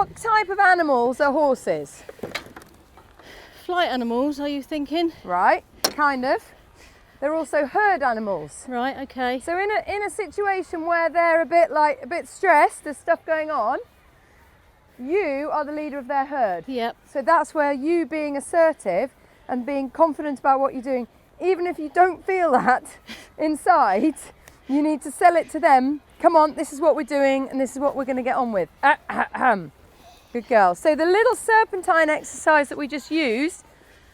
What type of animals are horses? Flight animals, are you thinking? Right, kind of. They're also herd animals. Right, okay. So in a situation where they're a bit stressed, there's stuff going on, you are the leader of their herd. Yep. So that's where you being assertive and being confident about what you're doing, even if you don't feel that inside, you need to sell it to them. Come on, this is what we're doing and this is what we're going to get on with. Good girl. So the little serpentine exercise that we just used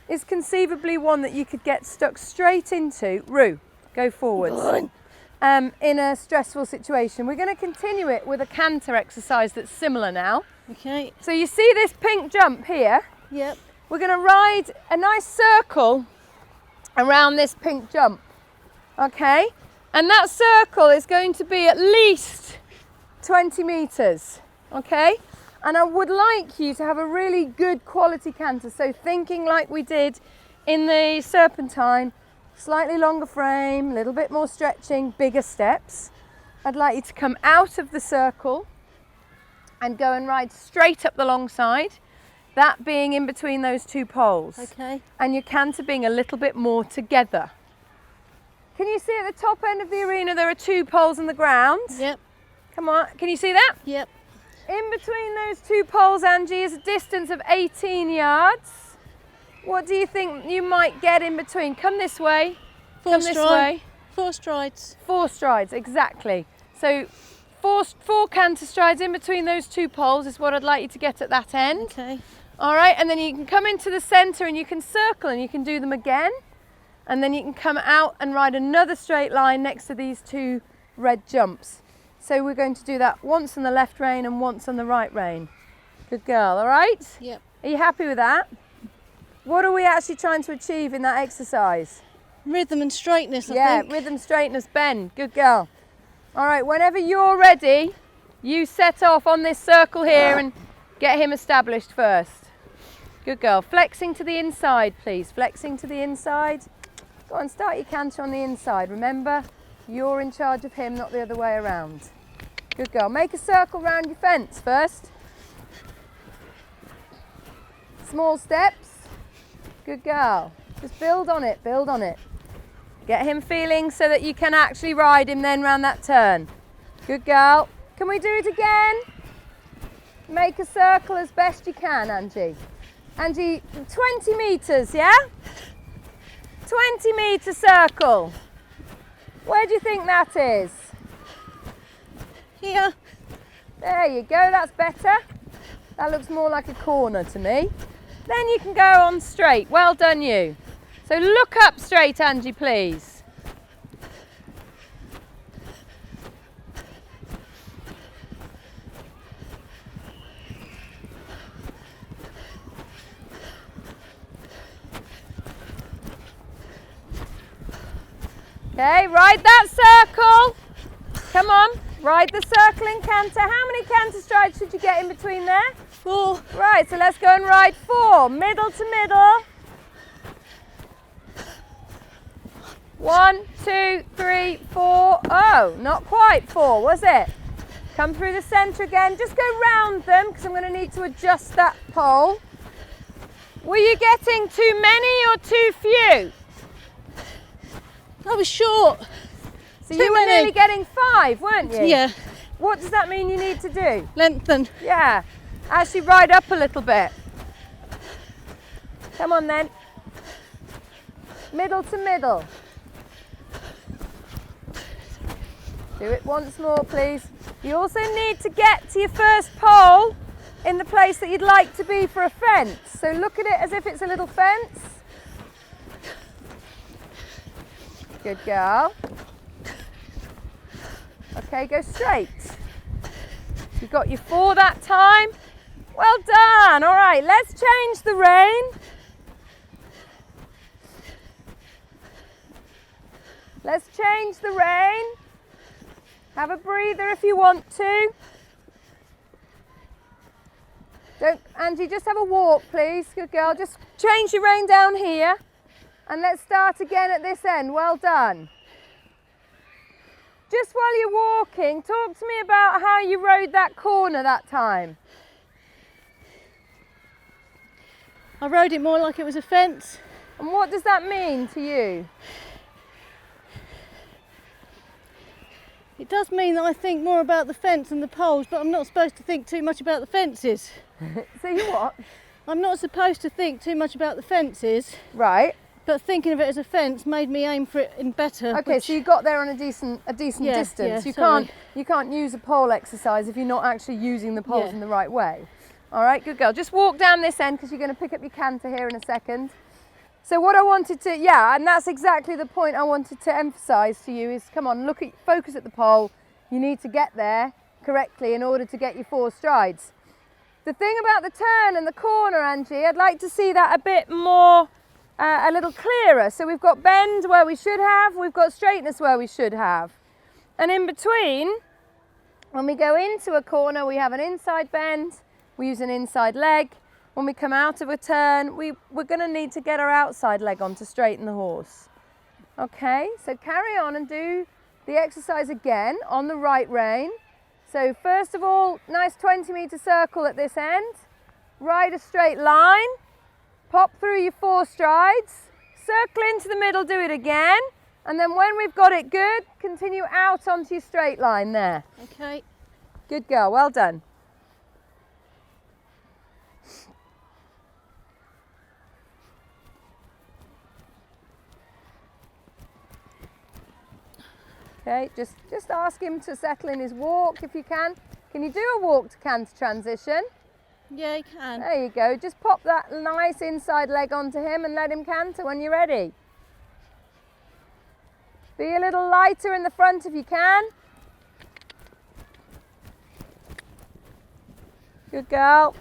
is conceivably one that you could get stuck straight into. Roo, go forwards. In a stressful situation. We're going to continue it with a canter exercise that's similar now. Okay. So you see this pink jump here? Yep. We're going to ride a nice circle around this pink jump. Okay? And that circle is going to be at least 20 meters. Okay? And I would like you to have a really good quality canter. So thinking like we did in the serpentine, slightly longer frame, a little bit more stretching, bigger steps. I'd like you to come out of the circle and go and ride straight up the long side, that being in between those two poles. Okay. And your canter being a little bit more together. Can you see at the top end of the arena there are two poles on the ground? Yep. Come on, can you see that? Yep. In between those two poles, Angie, is a distance of 18 yards. What do you think you might get in between? Come this way. Come this way. 4 strides. 4 strides, exactly. So four canter strides in between those two poles is what I'd like you to get at that end. Okay. All right, and then you can come into the centre and you can circle and you can do them again. And then you can come out and ride another straight line next to these two red jumps. So we're going to do that once on the left rein and once on the right rein. Good girl, all right? Yep. Are you happy with that? What are we actually trying to achieve in that exercise? Rhythm and straightness, I Yeah, think. rhythm, straightness, bend. Good girl. All right, whenever you're ready, you set off on this circle here and get him established first. Good girl. Flexing to the inside, please. Flexing to the inside. Go on, start your canter on the inside. Remember, you're in charge of him, not the other way around. Good girl. Make a circle round your fence first. Small steps. Good girl. Just build on it, build on it. Get him feeling so that you can actually ride him then round that turn. Good girl. Can we do it again? Make a circle as best you can, Angie. Angie, 20 metres, yeah? 20 metre circle. Where do you think that is? Here. There you go, that's better. That looks more like a corner to me. Then you can go on straight. Well done, you. So look up straight, Angie, please. Okay, ride that circle. Come on, ride the circle in canter. How many canter strides should you get in between there? 4. Right, so let's go and ride 4, middle to middle. 1, 2, 3, 4. Oh, not quite 4, was it? Come through the centre again. Just go round them because I'm going to need to adjust that pole. Were you getting too many or too few? I was short. So you were nearly getting 5, weren't you? Yeah. What does that mean you need to do? Lengthen. Yeah, actually ride up a little bit. Come on then. Middle to middle. Do it once more, please. You also need to get to your first pole in the place that you'd like to be for a fence. So look at it as if it's a little fence. Good girl. Okay, go straight. You got your 4 that time. Well done. All right, let's change the rein. Let's change the rein. Have a breather if you want to. Don't, Angie, just have a walk, please. Good girl. Just change your rein down here. And let's start again at this end. Well done. Just while you're walking, talk to me about how you rode that corner that time. I rode it more like it was a fence. And what does that mean to you? It does mean that I think more about the fence and the poles, but I'm not supposed to think too much about the fences. So you what? I'm not supposed to think too much about the fences, Right. but thinking of it as a fence made me aim for it in better. Okay, so you got there on a decent Yeah, distance. yeah, You can't use a pole exercise if you're not actually using the poles Yeah. in the right way. All right, good girl. Just walk down this end because you're going to pick up your canter here in a second. So what I wanted to, yeah, and that's exactly the point I wanted to emphasise to you is, come on, focus at the pole. You need to get there correctly in order to get your 4 strides. The thing about the turn and the corner, Angie, I'd like to see that a bit more, a little clearer. So we've got bend where we should have, we've got straightness where we should have. And in between, when we go into a corner, we have an inside bend, we use an inside leg. When we come out of a turn, we're going to need to get our outside leg on to straighten the horse. Okay, so carry on and do the exercise again on the right rein. So first of all, nice 20-metre circle at this end. Ride a straight line, pop through your 4 strides, circle into the middle, do it again. And then when we've got it good, continue out onto your straight line there. Okay. Good girl, well done. Okay, just ask him to settle in his walk if you can. Can you do a walk to canter transition? Yeah, you can. There you go. Just pop that nice inside leg onto him and let him canter when you're ready. Be a little lighter in the front if you can. Good girl.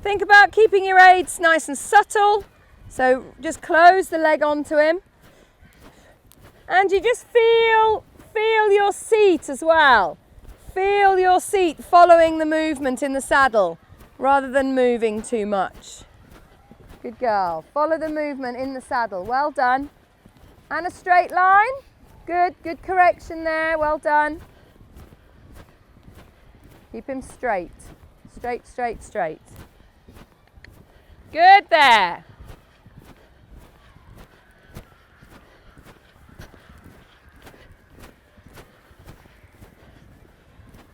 Think about keeping your aids nice and subtle. So just close the leg onto him. And you just feel your seat as well. Feel your seat following the movement in the saddle rather than moving too much. Good girl. Follow the movement in the saddle. Well done. And a straight line. Good correction there. Well done. Keep him straight. Straight, straight, straight. Good there.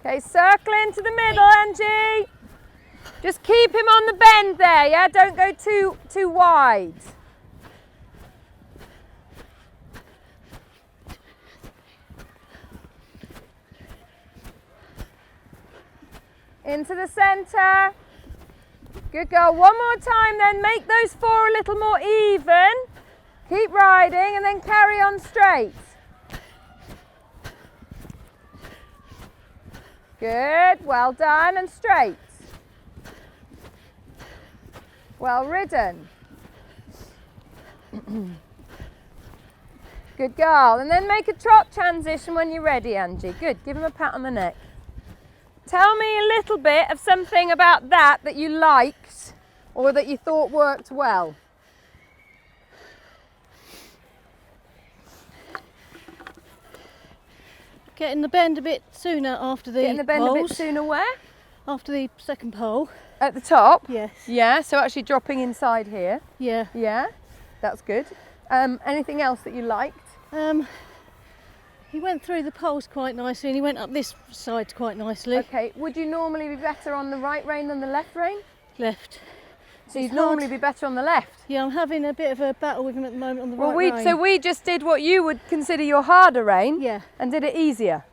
Okay, circle into the middle, Angie. Just keep him on the bend there, yeah? Don't go too wide. Into the centre. Good girl. One more time then. Make those 4 a little more even. Keep riding and then carry on straight. Good, well done, and straight. Well ridden. Good girl. And then make a trot transition when you're ready, Angie. Good, give him a pat on the neck. Tell me a little bit of something about that you liked or that you thought worked well. Getting the bend a bit sooner after the Getting the bend poles. a bit sooner where? After the second pole. At the top? Yes. Yeah, so actually dropping inside here. Yeah. Yeah, that's good. Anything else that you liked? He went through the poles quite nicely and he went up this side quite nicely. Okay, would you normally be better on the right rein than the left rein? Left. So you'd normally be better on the left? Yeah, I'm having a bit of a battle with him at the moment on the right rein. So we just did what you would consider your harder rein. Yeah. And did it easier.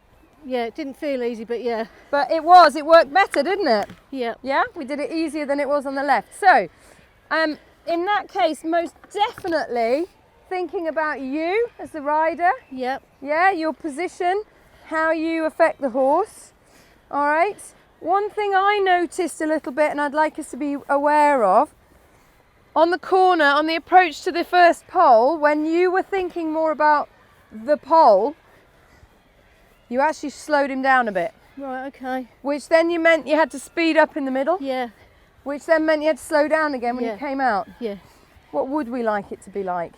Yeah, it didn't feel easy, but yeah. But it worked better, didn't it? Yeah. Yeah, we did it easier than it was on the left. So, in that case, most definitely thinking about you as the rider. Yep. Yeah, your position, how you affect the horse. All right. One thing I noticed a little bit, and I'd like us to be aware of, on the corner, on the approach to the first pole, when you were thinking more about the pole, you actually slowed him down a bit. Right, okay. Which then meant you had to speed up in the middle. Yeah. Which then meant you had to slow down again when Yeah. you came out. Yeah. What would we like it to be like?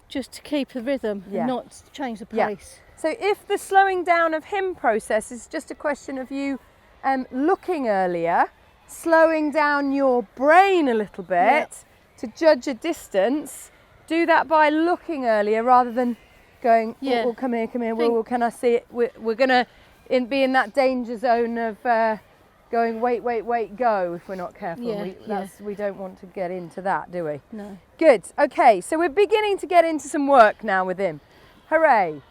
Just to keep the rhythm Yeah. and not change the Yeah. pace. So if the slowing down of him process is just a question of you looking earlier, slowing down your brain a little bit to judge a distance, do that by looking earlier rather than going, Yeah. oh, come here, well, can I see it? We're going to be in that danger zone of going, wait, go, if we're not careful. Yeah, We don't want to get into that, do we? No. Good. Okay, so we're beginning to get into some work now with him. Hooray.